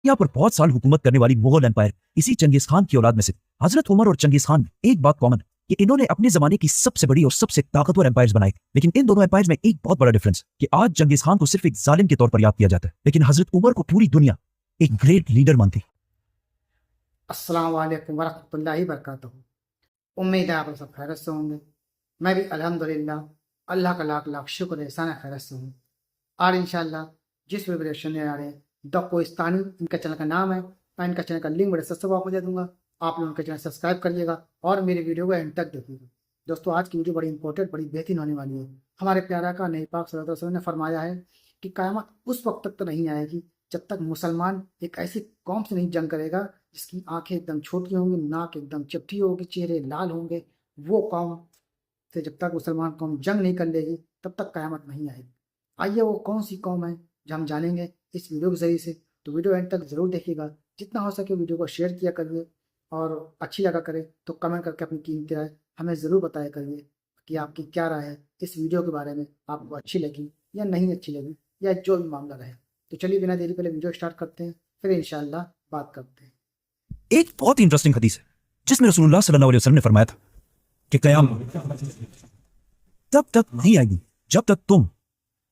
यहाँ पर बहुत साल हुकूमत करने वाली मुगल एम्पायर इसी चंगेज खान की औलाद में से। हजरत उमर और चंगेज खान में एक बात कॉमन है कि इन्होंने अपने जमाने की सबसे बड़ी और सबसे ताकतवर एम्पायर्स बनाए। लेकिन इन दोनों एम्पायर्स में एक बहुत बड़ा डिफरेंस कि आज चंगेज खान को सिर्फ एक जालिम के तौर पर याद किया जाता है, लेकिन हजरत उमर को पूरी दुनिया एक ग्रेट लीडर मानती। अस्सलाम वालेकुम वरहमतुल्लाहि वबरकातुहू। उम्मीद है आप सब खैरियत से होंगे। मैं भी अल्हम्दुलिल्लाह अल्लाह का लाख लाख शुक्र एहसान खैरियत से हूँ। और इंशाल्लाह जिस भी वीडियो सुनने आ रहे हैं द कोहिस्तानी, इनका चैनल का नाम है। मैं इनका चैनल का लिंक बड़े सस्ते भाव में दे दूँगा, आप लोग उनके चैनल सब्सक्राइब करिएगा और मेरी वीडियो को एंड तक देखिएगा। दोस्तों आज की वीडियो बड़ी इंपॉर्टेंट, बड़ी बेहतरीन होने वाली है। हमारे प्यारा का नबी पाक सल्लल्लाहु अलैहि वसल्लम ने फरमाया है कि क़यामत उस वक्त तक तो नहीं आएगी जब तक मुसलमान एक ऐसी कौम से नहीं जंग करेगा जिसकी आंखें एकदम छोटी होंगी, नाक एकदम चिपटी होगी, चेहरे लाल होंगे। वो कौम से जब तक मुसलमान कौम जंग नहीं कर लेगी तब तक क़यामत नहीं आएगी। आइए वो कौन सी कौम है जो हम जानेंगे इस वीडियो के ज़रिए से। तो वीडियो एंड तक ज़रूर देखिएगा। जितना हो सके वीडियो को शेयर किया करिए और अच्छी लगा करे तो कमेंट करके अपनी कीमती राय हमें ज़रूर बताया करिए कि आपकी क्या राय है इस वीडियो के बारे में, आपको अच्छी लगी या नहीं अच्छी लगी या जो भी मामला रहे। तो चलिए बिना देरी पहले वीडियो स्टार्ट करते हैं, फिर इंशाल्लाह बात करते हैं। एक बहुत ही इंटरेस्टिंग हदीस है जिसमें रसूलुल्लाह सल्लल्लाहु अलैहि वसल्लम ने फरमाया था कि क़यामत तब तक नहीं आएगी जब तक तुम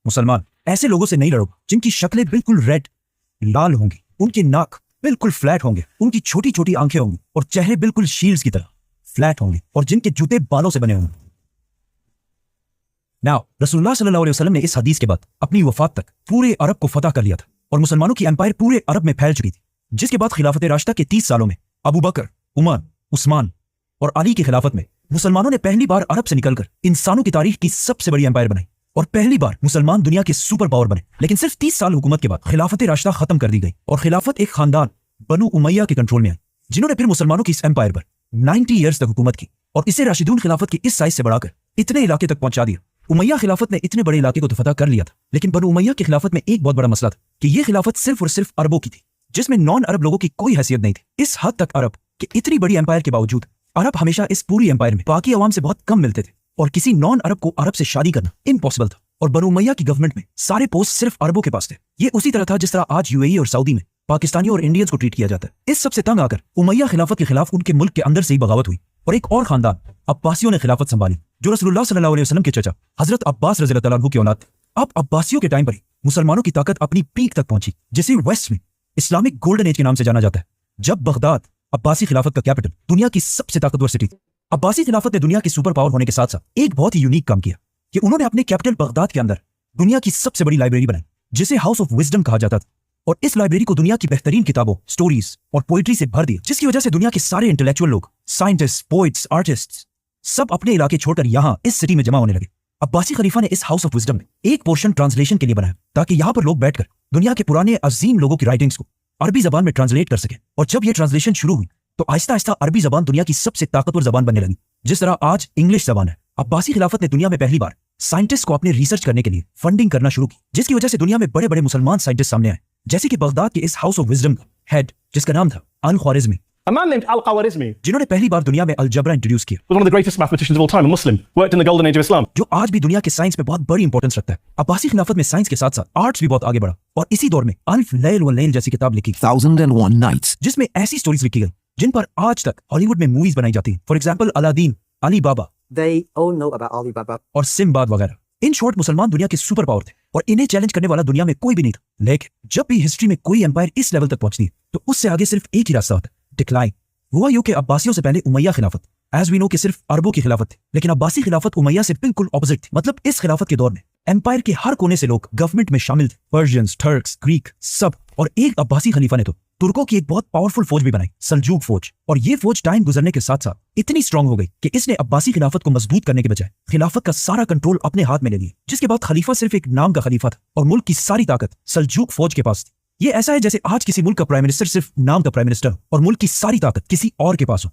मुसलमान ऐसे लोगों से नहीं लड़ो जिनकी शक्लें बिल्कुल रेड लाल होंगी, उनके नाक बिल्कुल फ्लैट होंगे, उनकी छोटी छोटी आंखें होंगी और चेहरे बिल्कुल शील्ड्स की तरह फ्लैट होंगे और जिनके जूते बालों से बने होंगे। नाउ रसूलुल्लाह सल्लल्लाहु अलैहि वसल्लम ने इस हदीस के बाद अपनी वफात तक पूरे अरब को फतह कर लिया था और मुसलमानों की एम्पायर पूरे अरब में फैल चुकी थी, जिसके बाद खिलाफत राशिदा के 30 सालों में अबू बकर, उमर, उस्मान और अली की खिलाफत में मुसलमानों ने पहली बार अरब से निकलकर इंसानों की तारीख की सबसे बड़ी एम्पायर बनाई और पहली बार मुसलमान दुनिया के सुपर पावर बने। लेकिन सिर्फ 30 साल हुकूमत के बाद खिलाफत राशिदा खत्म कर दी गई और खिलाफत एक खानदान बनु उमैया के कंट्रोल में आई, जिन्होंने फिर मुसलमानों की इस एम्पायर पर 90 ईयर्स तक हुकूमत की और इसे राशिदून खिलाफत की इस साइज से बढ़ाकर इतने इलाके तक पहुंचा दिया। उमैया खिलाफत ने इतने बड़े इलाके को तो फतह कर लिया था, लेकिन बनु उमैया की खिलाफत में एक बहुत बड़ा मसला था कि यह खिलाफत सिर्फ और सिर्फ अरबों की थी, जिसमें नॉन अरब लोगों की कोई हैसियत नहीं थी। इस हद तक अरब के इतनी बड़ी एम्पायर के बावजूद अरब हमेशा इस पूरी एम्पायर में बाकी अवाम से बहुत कम मिलते थे और किसी नॉन अरब को अरब से शादी करना इम्पॉसिबल था और बनु उमैया की गवर्नमेंट में सारे पोस्ट सिर्फ अरबों के पास थे। ये उसी तरह था जिस तरह आज यूएई और सऊदी में पाकिस्तानियों और इंडियंस को ट्रीट किया जाता है। इस सबसे तंग आकर उमैया खिलाफत के खिलाफ उनके मुल्क के अंदर से ही बगावत हुई और एक और खानदान अब्बासियों ने खिलाफत संभाली, जो रसूलुल्लाह सल्लल्लाहु अलैहि वसल्लम के चचा हजरत अब्बास रज़ियल्लाहु अन्हु की औलाद थे। अब अब्बासियों के टाइम पर ही मुसलमानों की ताकत अपनी पीक तक पहुंची, जिसे वेस्ट में इस्लामिक गोल्डन एज के नाम से जाना जाता है, जब बगदाद अब्बासी खिलाफत का कैपिटल दुनिया की सबसे ताकतवर सिटी थी। अब्बासी खिलाफत ने दुनिया की सुपर पावर होने के साथ साथ एक बहुत ही यूनिक काम किया कि उन्होंने अपने कैपिटल बगदाद के अंदर दुनिया की सबसे बड़ी लाइब्रेरी बनाई, जिसे हाउस ऑफ विजडम कहा जाता था, और इस लाइब्रेरी को दुनिया की बेहतरीन किताबों, स्टोरीज और पोइट्री से भर दिया, जिसकी वजह से दुनिया के सारे इंटेलेक्चुअल लोग, साइंटिस्ट, पोइट्स, आर्टिस्ट सब अपने इलाके छोड़कर यहाँ इस सिटी में जमा होने लगे। अब्बासी खलीफा ने इस हाउस ऑफ विजडम में एक पोर्शन ट्रांसलेशन के लिए बनाया ताकि यहाँ पर लोग बैठकर दुनिया के पुराने अजीम लोगों की राइटिंग्स को अरबी जबान में ट्रांसलेट कर सके। और जब यह ट्रांसलेशन शुरू हुई तो आहिस्ता आहिस्ता अरबी जबान दुनिया की सबसे ताकतवर जबान बनने लगी, जिस तरह आज इंग्लिश जबान है। अब्बासी खिलाफत ने दुनिया में पहली बार साइंटिस्ट को अपने रिसर्च करने के लिए फंडिंग करना शुरू की, जिसकी वजह से दुनिया में बड़े बड़े मुसलमान साइंटिस्ट सामने आए, जैसे कि बगदाद के इस हाउस ऑफ विजडम का हेड जिसका नाम था अल-ख्वारिज़मी, A man named Al-Khwarizmi जिन्होंने पहली बार दुनिया में अलजबरा इंट्रोड्यूस किया, was one of the greatest mathematicians of all time, a Muslim, worked in the golden age of Islam. जो आज भी दुनिया के साइंस में बहुत बड़ी इंपॉर्टेंस रखता है। अब्बासी खिलाफत में साइंस के साथ साथ आर्ट्स भी बहुत आगे बढ़ा और इसी दौर में अल्फ लैल व लैल जैसी किताब लिखी 1001 Nights, जिसमें ऐसी स्टोरीज लिखी गई जिन पर आज तक हॉलीवुड में मूवीज बनाई जाती हैं। For example Aladdin, Ali Baba They all know about Alibaba. और सिम्बाद वगैरह। इन शॉर्ट मुसलमान दुनिया के सुपर पावर थे और इन्हें चैलेंज करने वाला दुनिया में कोई भी नहीं था। लेकिन जब भी हिस्ट्री में कोई एम्पायर इस लेवल तक पहुंचती है तो उससे आगे सिर्फ एक ही रास्ता होता है, डिक्लाइन। हुआ यूं कि अब्बासियों से पहले उमैया खिलाफत एज वी नो कि सिर्फ अरबों की खिलाफत थी, लेकिन अब्बासी खिलाफत उमैया से बिल्कुल ऑपोजिट थी। मतलब इस खिलाफत के दौर में एम्पायर के हर कोने से लोग गवर्नमेंट में शामिल थे, पर्शियंस, टर्क्स, ग्रीक सब। और एक अब्बासी खलीफा ने तो तुर्कों की एक बहुत पावरफुल फौज भी बनाई, सल्जूक फौज। और ये फौज टाइम गुजरने के साथ साथ इतनी स्ट्रांग हो गई कि इसने अब्बासी खिलाफत को मजबूत करने के बजाय खिलाफत का सारा कंट्रोल अपने हाथ में ले लिया, जिसके बाद खलीफा सिर्फ एक नाम का खलीफा था और मुल्क की सारी ताकत सल्जूक फौज के पास थी। ये ऐसा है जैसे आज किसी मुल्क का प्राइम मिनिस्टर सिर्फ नाम का प्राइम मिनिस्टर और मुल्क की सारी ताकत किसी और के पास हो।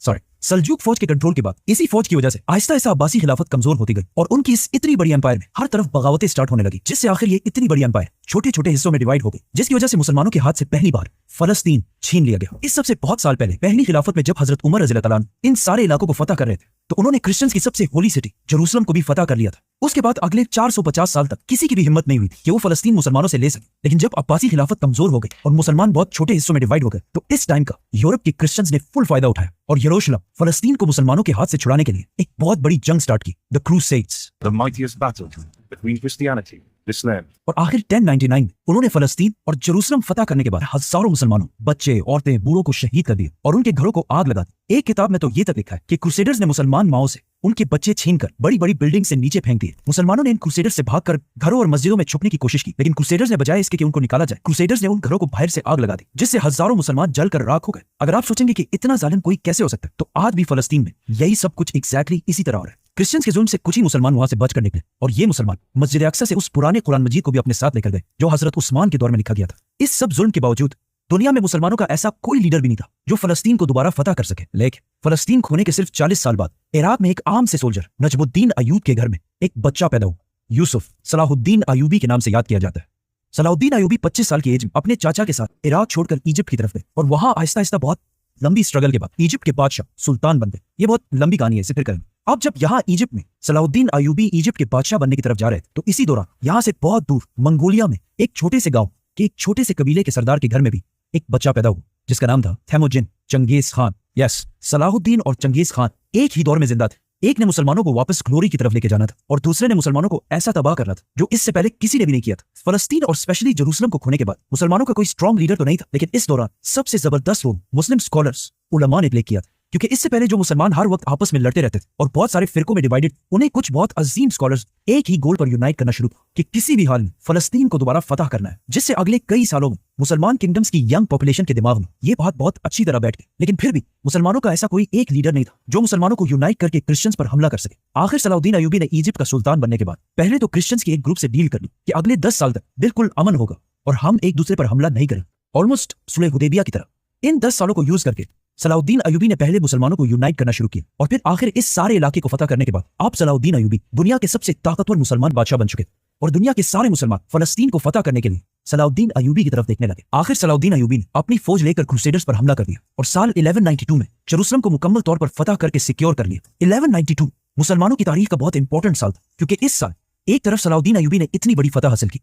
सॉरी, सल्जूक फौज के कंट्रोल के बाद इसी फौज की वजह से आहिस्ता आहिस्ता अब्बासी खिलाफत कमजोर होती गई और उनकी इस इतनी बड़ी एम्पायर में हर तरफ बगावतें स्टार्ट होने लगी, जिससे आखिर ये इतनी बड़ी एम्पायर छोटे छोटे हिस्सों में डिवाइड हो गई, जिसकी वजह से मुसलमानों के हाथ से पहली बार फलस्तीन छीन लिया गया। इस सबसे बहुत साल पहले पहली खिलाफत में जब हजरत उमर रज़ियल्लाहु अन्हु इन सारे इलाकों को फतह कर रहे थे तो उन्होंने क्रिश्चियंस की सबसे होली सिटी जेरूसलम को भी फतह कर लिया था। उसके बाद अगले 450 साल तक किसी की भी हिम्मत नहीं हुई थी कि वो फलस्तीन मुसलमानों से ले सके। लेकिन जब अब्बासी खिलाफत कमजोर हो गई और मुसलमान बहुत छोटे हिस्सों में डिवाइड हो गए, तो इस टाइम का यूरोप के क्रिश्चियंस ने फुल फायदा उठाया और यरूशलेम फलस्तीन को मुसलमानों के हाथ से छुड़ाने के लिए एक बहुत बड़ी जंग स्टार्ट की, the crusades. the mightiest battle between Christianity and Islam. और आखिर 1099 में उन्होंने फलस्तीन और जेरूसलम फतह करने के बाद हजारों मुसलमानों, बच्चे, औरतें, बूढ़ों को शहीद कर दिया और उनके घरों को आग लगा दी। एक किताब में तो ये तक लिखा है कि क्रूसेडर्स ने मुसलमान माओ से उनके बच्चे छीनकर बड़ी बड़ी बिल्डिंग से नीचे फेंक दिए। मुसलमानों ने इन क्रूसेडर्स से भागकर घरों और मस्जिदों में छुपने की कोशिश की, लेकिन क्रूसेडर्स ने बजाय इसके कि उनको निकाला जाए, क्रूसेडर्स ने उन घरों को बाहर से आग लगा दी, जिससे हजारों मुसलमान जलकर राख हो गए। अगर आप सोचेंगे कि इतना जालिम कोई कैसे हो सकता है, तो आज भी फलस्तीन में यही सब कुछ एग्जैक्टली इसी तरह हो रहा है। क्रिश्चियंस के जुल्म से कुछ ही मुसलमान वहां से बचकर निकले और ये मुसलमान मस्जिद अक्सा से उस पुराने कुरान मजीद को भी अपने साथ लेकर गए जो हजरत उस्मान के दौर में लिखा गया था। इस सब जुल्म के बावजूद दुनिया में मुसलमानों का ऐसा कोई लीडर भी नहीं था जो फलस्तीन को दोबारा फतह कर सके। लेकिन फलस्तीन खोने के सिर्फ 40 साल बाद इराक में एक आम से सोल्जर नजमुद्दीन अयूब के घर में एक बच्चा पैदा हुआ। यूसुफ सलाहुद्दीन अयूबी के नाम से याद किया जाता है। सलाहुद्दीन अयूबी 25 साल की एज में अपने चाचा के साथ इराक छोड़कर इजिप्ट की तरफ गए और वहां आहिस्ता आहिस्ता बहुत लंबी स्ट्रगल के बाद इजिप्ट के बादशाह सुल्तान बन गए। ये बहुत लंबी कहानी है, इसे फिर करेंगे। अब जब यहाँ इजिप्ट में सलाहुद्दीन अयूबी इजिप्ट के बादशाह बनने की तरफ जा रहे थे, तो इसी दौरान यहाँ से बहुत दूर मंगोलिया में एक छोटे से गांव के एक छोटे से कबीले के सरदार के घर में भी एक बच्चा पैदा हुआ जिसका नाम था Temujin Genghis Khan. Yes, Salahuddin और चंगेज खान एक ही दौर में जिंदा थे। एक ने मुसलमानों को वापस ग्लोरी की तरफ लेके जाना था और दूसरे ने मुसलमानों को ऐसा तबाह करना था जो इससे पहले किसी ने भी नहीं किया था। फलस्तीन और स्पेशली जेरूसलम को खोने के बाद मुसलमानों का कोई स्ट्रॉन्ग लीडर तो नहीं था, लेकिन इस दौरान सबसे जबरदस्त रोल मुस्लिम स्कॉलर्स उलमा ने प्ले किया था, क्योंकि इससे पहले जो मुसलमान हर वक्त आपस में लड़ते रहते थे और बहुत सारे फिरकों में डिवाइडेड, उन्हें कुछ बहुत अजीम स्कॉलर्स एक ही गोल पर यूनाइट करना शुरू कि किसी भी हाल में फलस्तीन को दोबारा फतह करना है, जिससे अगले कई सालों में मुसलमान किंगडम्स की यंग पॉपुलेशन के दिमाग में ये बात बहुत अच्छी तरह बैठ गई। लेकिन फिर भी मुसलमानों का ऐसा कोई एक लीडर नहीं था जो मुसलमानों को यूनाइट करके क्रिश्चियंस पर हमला कर सके। आखिर सलाहुद्दीन अयूबी ने इजिप्ट का सुल्तान बनने के बाद पहले तो क्रिश्चियंस के एक ग्रुप से डील कर ली कि अगले 10 साल तक बिल्कुल अमन होगा और हम एक दूसरे पर हमला नहीं करेंगे, ऑलमोस्ट सुलह हुदैबिया की तरह। इन 10 सालों को यूज करके सलाहुद्दीन अयूबी ने पहले मुसलमानों को यूनाइट करना शुरू किया और फिर आखिर इस सारे इलाके को फतह करने के बाद आप सलाहुद्दीन अयूबी दुनिया के सबसे ताकतवर मुसलमान बादशाह बन चुके थे और दुनिया के सारे मुसलमान फलस्तीन को फतह करने के लिए सलाहुद्दीन अयूबी की तरफ देखने लगे। आखिर सलाहुद्दीन अयूबी ने अपनी फौज लेकर क्रूसेडर्स पर हमला कर दिया और साल 1192 में जेरूसलम को मुकम्मल तौर पर फतह करके सिक्योर कर लिया। 1192 मुसलमानों की तारीख का बहुत इंपॉर्टेंट साल था, क्योंकि इस साल एक तरफ सलाहुद्दीन अयूबी ने इतनी बड़ी फतह हासिल की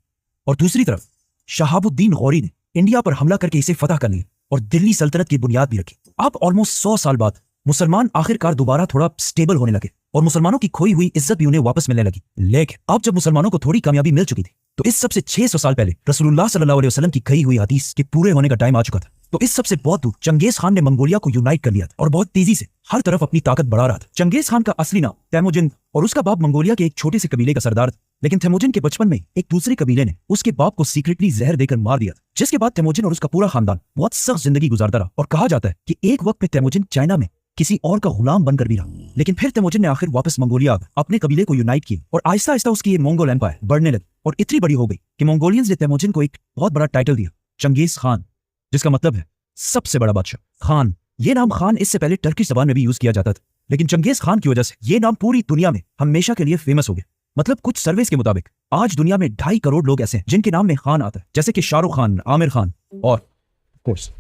और दूसरी तरफ शहाबुद्दीन गौरी ने इंडिया पर हमला करके इसे फतह कर लिया और दिल्ली सल्तनत की बुनियाद भी रखी। अब ऑलमोस्ट 100 साल बाद मुसलमान आखिरकार दोबारा थोड़ा स्टेबल होने लगे और मुसलमानों की खोई हुई इज्जत भी उन्हें वापस मिलने लगी। लेकिन अब जब मुसलमानों को थोड़ी कामयाबी मिल चुकी थी, तो इस सबसे 600 साल पहले रसूलुल्लाह सल्लल्लाहु अलैहि वसल्लम की कही हुई हदीस के पूरे होने का टाइम आ चुका था। तो इस सबसे बहुत दूर चंगेज खान ने मंगोलिया को यूनाइट कर लिया था और बहुत तेजी से हर तरफ अपनी ताकत बढ़ा रहा था। चंगेज खान का असली नाम तेमुजिन और उसका बाप मंगोलिया के एक छोटे से कबीले का सरदार था, लेकिन तेमुजिन के बचपन में एक दूसरे कबीले ने उसके बाप को सीक्रेटली जहर देकर मार दिया था, जिसके बाद तेमुजिन और उसका पूरा खानदान बहुत सख्त जिंदगी गुजारता रहा। और कहा जाता है कि एक वक्त में तेमुजिन चाइना में किसी और का गुलाम बनकर भी रहा, लेकिन फिर तेमुजिन ने आखिर वापस मंगोलिया आकर अपने कबीले को यूनाइट किया और आहिस्ता आहिस्ता उसकी ये मंगोल एम्पायर बढ़ने लगी और इतनी बड़ी हो गई कि मंगोलियंस ने तेमुजिन को एक बहुत बड़ा टाइटल दिया, चंगेज खान, जिसका मतलब है सबसे बड़ा बादशाह। खान, ये नाम खान इससे पहले टर्किश जबान में भी यूज किया जाता था, लेकिन चंगेज खान की वजह से ये नाम पूरी दुनिया में हमेशा के लिए फेमस हो गया। मतलब कुछ सर्वेस के मुताबिक आज दुनिया में 2.5 करोड़ लोग ऐसे हैं जिनके नाम में खान आता है, जैसे कि शाहरुख खान, आमिर खान और कोर्स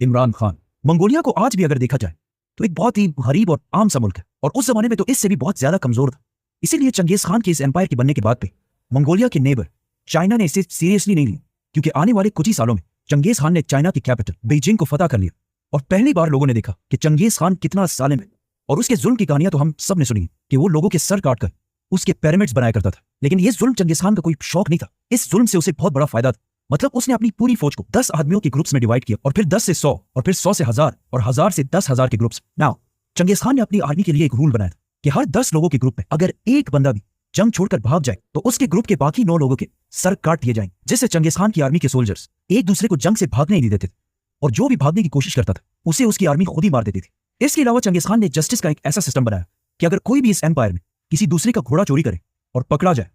इमरान खान। मंगोलिया को आज भी अगर देखा जाए तो एक बहुत ही गरीब और आम सा मुल्क है और उस जमाने में तो इससे भी बहुत ज्यादा कमजोर था। इसीलिए चंगेज खान के इस एम्पायर के बनने के बाद पे मंगोलिया के नेबर चाइना ने इसे सीरियसली नहीं लिया, क्योंकि आने वाले कुछ ही सालों में चंगेज खान ने चाइना की कैपिटल बीजिंग को फतह कर लिया और पहली बार लोगों ने देखा कि चंगेज खान कितना जालिम है। और उसके जुल्म की कहानियां तो हम सब ने सुनी कि वो लोगों के सर काटकर उसके पिरामिड्स बनाया करता था, लेकिन ये जुल्म चंगेज खान का कोई शौक नहीं था, इस जुल्म से उसे बहुत बड़ा फायदा था। मतलब उसने अपनी पूरी फौज को 10 आदमियों के ग्रुप्स में डिवाइड किया और फिर 10 से 100 और फिर 100 से 1000 और 1000 से 10,000 के ग्रुप्स। नाउ चंगेज खान ने अपनी आर्मी के लिए एक रूल बनाया था कि हर 10 लोगों के ग्रुप में अगर एक बंदा भी जंग छोड़कर भाग जाए तो उसके ग्रुप के बाकी 9 लोगों के सर काट दिए जाएंगे, जिससे चंगेज खान की आर्मी के सोल्जर्स एक दूसरे को जंग से भागने नहीं देते थे और जो भी भागने की कोशिश करता था उसे उसकी आर्मी खुद ही मार देती थी। इसके अलावा चंगेज खान ने जस्टिस का एक ऐसा सिस्टम बनाया कि अगर कोई भी इस एम्पायर में किसी दूसरे का घोड़ा चोरी करे और पकड़ा जाए,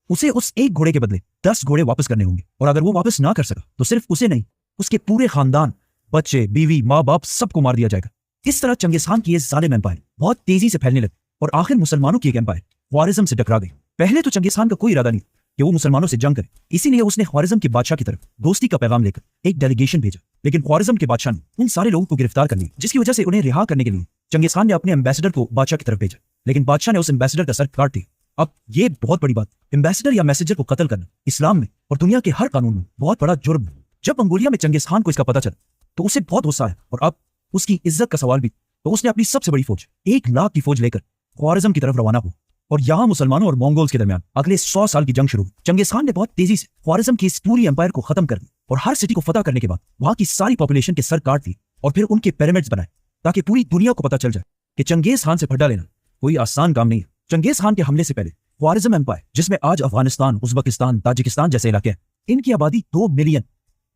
उसे उस एक घोड़े के बदले 10 घोड़े वापस करने होंगे, और अगर वो वापस ना कर सका तो सिर्फ उसे नहीं, उसके पूरे खानदान, बच्चे, बीवी, माँ बाप सबको मार दिया जाएगा। इस तरह चंगेज खान की ये जालिम एम्पायर बहुत तेजी से फैलने लगी और आखिर मुसलमानों की एक एम्पायर ख्वारिज्म से टकरा गई। पहले तो चंगेज खान का कोई इरादा नहीं कि वो मुसलमानों से जंग करे, इसीलिए उसने ख्वारिज्म के बादशाह की तरफ दोस्ती का पैगाम लेकर एक डेलीगेशन भेजा, लेकिन ख्वारिज्म के बादशाह ने उन सारे लोगों को गिरफ्तार कर लिया, जिसकी वजह से उन्हें रिहा करने के लिए चंगेज खान ने अपने एम्बेसडर को बादशाह की तरफ भेजा। लेकिन बादशाह ने उस एम्बेसडर का सर काट दिया। अब ये बहुत बड़ी बात, एम्बेसडर या मैसेंजर को कत्ल करना इस्लाम में और दुनिया के हर कानून में बहुत बड़ा जुर्म है। जब मंगोलिया में चंगेज खान को इसका पता चला तो उसे बहुत गुस्सा आया और अब उसकी इज्जत का सवाल भी। तो उसने अपनी सबसे बड़ी फौज 1 लाख की फौज लेकर ख्वारिज़म की तरफ रवाना हुआ और यहाँ मुसलमानों और मंगोल्स के दरमियान अगले 100 साल की जंग शुरू हुई। चंगेज खान ने बहुत तेजी से ख्वारिज़म की इस पूरी एम्पायर को खत्म कर दिया और हर सिटी को फतह करने के बाद वहां की सारी पॉपुलेशन के सर काट दिए और फिर उनके पिरामिड्स बनाए ताकि पूरी दुनिया को पता चल जाए कि चंगेज खान से फड्डा लेना कोई आसान काम नहीं है। चंगेज खान के हमले से पहले ख्वारिज़म एम्पायर, जिसमें आज अफगानिस्तान, उज्बेकिस्तान, ताजिकिस्तान जैसे इलाके हैं, इनकी आबादी 2 मिलियन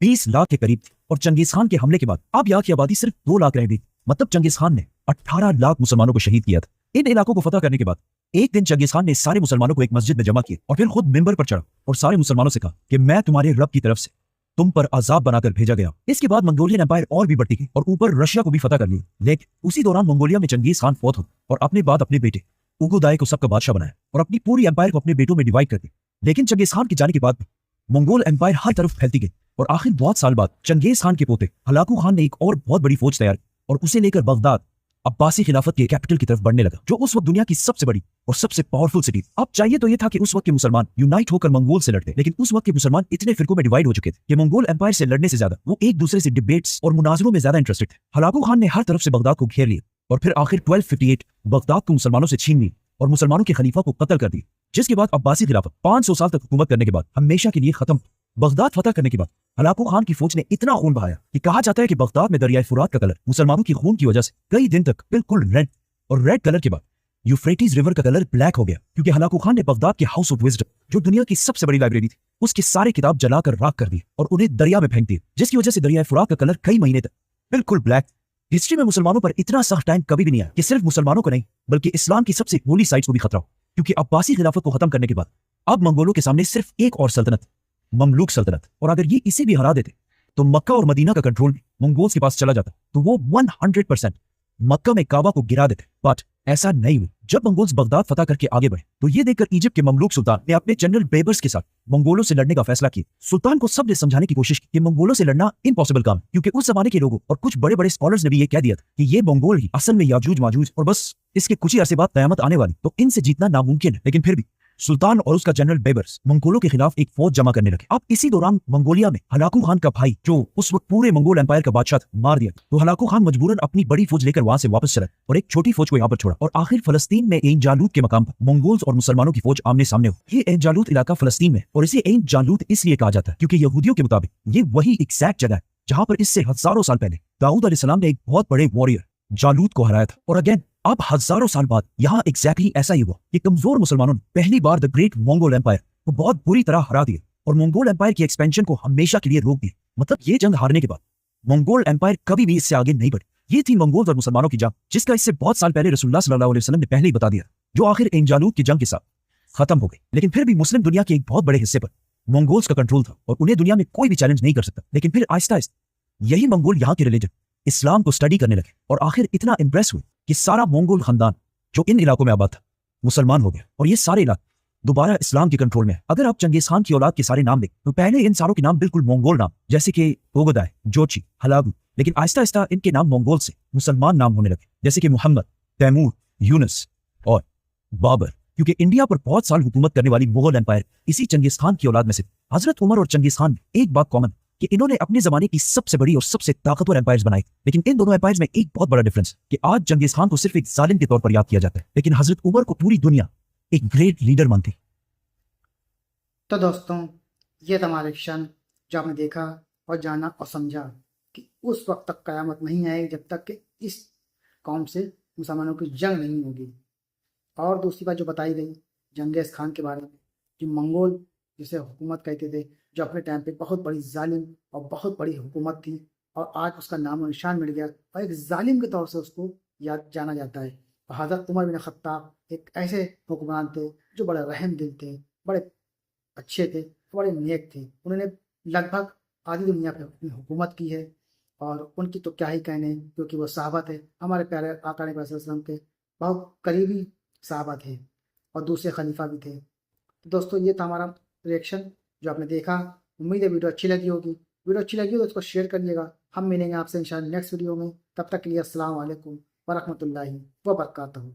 20 लाख के करीब थी और चंगेज खान के हमले के बाद अब यहाँ की आबादी सिर्फ 2 लाख रह गई। मतलब चंगेज खान ने 18 लाख मुसलमानों को शहीद किया था। इन इलाकों को फतह करने के बाद एक दिन चंगेज खान ने सारे मुसलमानों को एक मस्जिद में जमा किया और फिर खुद मिंबर पर चढ़ा और सारे मुसलमानों से कहा कि मैं तुम्हारे रब की तरफ से तुम पर अजाब बनाकर भेजा गया। इसके बाद मंगोलियन एम्पायर और भी बढ़ती गई और ऊपर रशिया को भी फतह कर लिया। लेकिन उसी दौरान मंगोलिया में चंगेज खान फौत हो और अपने बाद अपने बेटे उगुदाई को सबका बादशाह बनाया और अपनी पूरी एम्पायर को अपने बेटों में डिवाइड कर दिया। लेकिन चंगेज खान के जाने के बाद भी मंगोल एम्पायर हर तरफ फैलती गई और आखिर बहुत साल बाद चंगेज खान के पोते हलाकू खान ने एक और बहुत बड़ी फौज तैयार की और उसे लेकर बगदाद अब्बासी खिलाफत के कैपिटल की तरफ बढ़ने लगा, जो उस वक्त दुनिया की सबसे बड़ी और सबसे पावरफुल सिटी। अब चाहिए तो यह था कि उस वक्त के मुसलमान यूनाइट होकर मंगोल से लड़ते, लेकिन उस वक्त के मुसलमान इतने फिरकों में डिवाइड हो चुके थे कि मंगोल एम्पायर से लड़ने से ज्यादा वो एक दूसरे से डिबेट्स और मुनाजरों में ज्यादा इंटरेस्टेड थे। हलाकू खान ने हर तरफ से बगदाद को घेर लिया और फिर आखिर 1258 बगदाद को मुसलमानों से छीन ली और मुसलमानों के खलीफा को कत्ल कर दिया, जिसके बाद अब्बासी खिलाफत 500 साल तक हुकूमत करने के बाद हमेशा के लिए खत्म। बगदाद फतह करने के बाद हलाकू खान की फौज ने इतना खून बहाया कि कहा जाता है कि बगदाद में दरियाए फुरात का कलर मुसलमानों की खून की वजह से कई दिन तक बिल्कुल रेड, और रेड कलर के बाद यूफ्रेटिस रिवर का कलर ब्लैक हो गया, क्योंकि हलाकू खान ने बगदाद के हाउस ऑफ विजडम, जो दुनिया की सबसे बड़ी लाइब्रेरी थी, उसके सारे किताब जलाकर राख कर दिए और उन्हें दरिया में फेंक दिए, जिसकी वजह से दरियाए फुरात का कलर कई महीने तक बिल्कुल ब्लैक। हिस्ट्री में मुसलमानों पर इतना सख्त टाइम कभी भी नहीं आया कि सिर्फ मुसलमानों को नहीं बल्कि इस्लाम की सबसे होली साइट्स को भी खतरा हो, क्योंकि अब्बासी खिलाफत को खत्म करने के बाद अब मंगोलों के सामने सिर्फ एक और सल्तनत, ममलूक सल्तनत, और अगर ये इसे भी हरा देते तो मक्का और मदीना का कंट्रोल भी मंगोल्स के पास चला जाता, तो वो 100% मक्का में काबा को गिरा देते। बट ऐसा नहीं हुआ। जब मंगोल्स बगदाद फतह करके आगे बढ़े तो ये देखकर इजिप्ट के ममलूक सुल्तान ने अपने जनरल बेबर्स के साथ मंगोलों से लड़ने का फैसला किया। सुल्तान को सबने समझाने की कोशिश की कि मंगोलों से लड़ना इम्पॉसिबल काम है, क्योंकि उस जमाने के लोगों और कुछ बड़े बड़े स्कॉलर्स ने भी ये कह दिया था कि ये मंगोल ही असल में याजूज माजूज और बस इसके कुछ ही अरसे बाद कयामत आने वाली, तो इनसे जीतना नामुमकिन है। लेकिन फिर भी सुल्तान और उसका जनरल बेबर्स मंगोलों के खिलाफ एक फौज जमा करने लगे। अब इसी दौरान मंगोलिया में हलाकू खान का भाई, जो उस वक्त पूरे मंगोल एम्पायर का बादशाह था, मार दिया, तो हलाकू खान मजबूरन अपनी बड़ी फौज लेकर वहां से वापस चला और एक छोटी फौज को यहाँ पर छोड़ा और आखिर फलस्तीन में एन जालूत के मकाम पर मंगोल्स और मुसलमानों की फौज आमने सामने हुई। ये एन जालूत इलाका फलस्तीन में, और इसे एन जालूत इसलिए कहा जाता है क्योंकि यहूदियों के मुताबिक ये वही एग्जैक्ट जगह है जहां पर इससे हजारों साल पहले दाऊद अलैहिस्सलाम ने एक बहुत बड़े वॉरियर जालूत को हराया था। और अगेन अब हजारों साल बाद यहाँ एग्जैक्टली ऐसा ही हुआ कि कमजोर मुसलमानों ने पहली बार द ग्रेट मंगोल एम्पायर को बहुत बुरी तरह हरा दिया और मंगोल एम्पायर की एक्सपेंशन को हमेशा के लिए रोक दिया। मतलब ये जंग हारने के बाद मंगोल एम्पायर कभी भी इससे आगे नहीं बढ़ी। ये थी मंगोल और मुसलमानों की जंग, जिसका इससे बहुत साल पहले रसूलुल्लाह सल्लल्लाहु अलैहि वसल्लम ने पहले ही बता दिया, जो आखिर एन जालूत की जंग के साथ खत्म हो गई। लेकिन फिर भी मुस्लिम दुनिया के एक बहुत बड़े हिस्से पर मंगोल्स का कंट्रोल था और उन्हें दुनिया में कोई भी चैलेंज नहीं कर सकता। लेकिन फिर आहिस्ता आहिस्ता यही मंगोल यहाँ के रिलीजन इस्लाम को स्टडी करने लगे और आखिर इतना इंप्रेस हुए कि सारा मंगोल खानदान जो इन इलाकों में आबाद था मुसलमान हो गया और ये सारे इलाके दोबारा इस्लाम के कंट्रोल में है। अगर आप चंगेज खान की औलाद के सारे नाम देखें तो पहले इन सारों के नाम बिल्कुल मंगोल नाम, जैसे कि ओगदाय, जोची, हलागू, लेकिन आहिस्ता आहिस्ता इनके नाम मंगोल से मुसलमान नाम होने लगे, जैसे कि मोहम्मद, तैमूर, यूनुस और बाबर, क्योंकि इंडिया पर बहुत साल हुकूमत करने वाली मुगल एम्पायर इसी चंगेज खान की औलाद में से। हजरत उमर और चंगेज खान में एक बात कॉमन कि इन्होंने अपने जमाने की सबसे बड़ी और सबसे ताकतवर एम्पायर्स बनाई, लेकिन इन दोनों एम्पायर्स में एक बहुत बड़ा डिफरेंस कि आज चंगेज खान को सिर्फ एक जालिम के तौर पर याद किया जाता है, लेकिन हजरत उमर को पूरी दुनिया एक ग्रेट लीडर मानती। तो दोस्तों, ये था हमारा एक्शन जो आपने देखा और जाना और समझा कि उस वक्त तक कयामत नहीं आएगी जब तक कि इस कौम से मुसलमानों की जंग नहीं होगी। और दूसरी बात जो बताई गई चंगेज़ खान के बारे में, जो मंगोल जिसे हुकूमत कहते थे, जो अपने टाइम पे बहुत बड़ी जालिम और बहुत बड़ी हुकूमत थी और आज उसका नाम और निशान मिल गया और एक जालिम के तौर से उसको याद जाना जाता है। और हज़रत उमर बिन ख़त्ताब एक ऐसे हुक्मरान थे जो बड़े रहम दिल थे, बड़े अच्छे थे, बड़े नेक थे। उन्होंने लगभग आधी दुनिया पर अपनी हुकूमत की है और उनकी तो क्या ही कहने, क्योंकि वो सहाबा थे, हमारे प्यारे आका नबी सल्लल्लाहु अलैहि वसल्लम के बहुत करीबी सहाबा थे और दूसरे खलीफा भी थे। तो दोस्तों, ये था हमारा रिएक्शन जो आपने देखा। उम्मीद है वीडियो अच्छी लगी होगी। वीडियो अच्छी लगी हो तो इसको शेयर करिएगा। हम मिलेंगे आपसे इंशाल्लाह नेक्स्ट वीडियो में। तब तक के लिए अस्सलाम वालेकुम व रहमतुल्लाहि व बरकातहू।